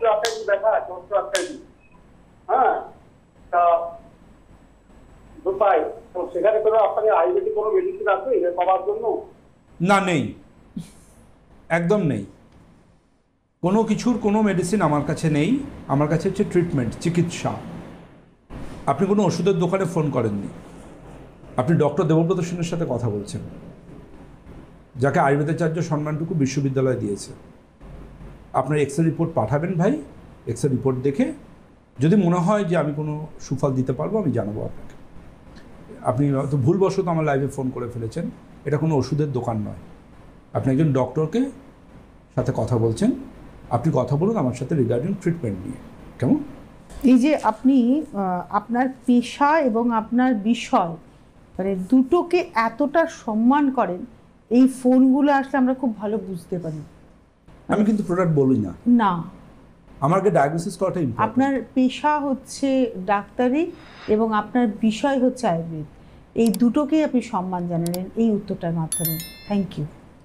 অস্ট্রোআর্থাইটিস ব্যথা আছে, অস্ট্রোআর্থাইটিস। হ্যাঁ, তা দুপাই তো সেখানে কোনো আপনার আয়ুর্বেদিক কোনো মেডিসিন আছে এটা পাওয়ার জন্য? না, নেই, একদম নেই। কোনো কিছুর কোনো মেডিসিন আমার কাছে নেই। আমার কাছে হচ্ছে ট্রিটমেন্ট, চিকিৎসা। আপনি কোনো ওষুধের দোকানে ফোন করেননি, আপনি ডক্টর দেবব্রত সেনের সাথে কথা বলছেন, যাকে আয়ুর্বেদাচার্য সম্মানটুকু বিশ্ববিদ্যালয় দিয়েছে। আপনার এক্সরে রিপোর্ট পাঠাবেন ভাই, এক্সরে রিপোর্ট দেখে যদি মনে হয় যে আমি কোনো সুফল দিতে পারবো আমি জানাবো আপনাকে। আপনি হয়তো ভুলবশত আমার লাইভে ফোন করে ফেলেছেন, এটা কোনো ওষুধের দোকান নয়। আপনি একজন ডক্টরকে সাথে কথা বলছেন, আপনি কথা বলুন আমার সাথে রিগার্ডিং ট্রিটমেন্ট নিয়ে, কেমন? এই যে আপনি আপনার পেশা এবং আপনার বিষয় মানে দুটোকে এতটা সম্মান করেন, এই ফোনগুলো আসলে আমরা খুব ভালো বুঝতে পারি। আমি কিন্তু প্রোডাক্ট বলি না, না, আমাকে ডায়াগনোসিস করাটা ইম্পর্টেন্ট। আপনার পেশা হচ্ছে ডাক্তারি এবং আপনার বিষয় হচ্ছে আয়ুর্বেদ, এই দুটোকেই আপনি সম্মান জানালেন এই উত্তরটার মাধ্যমে। Thank you.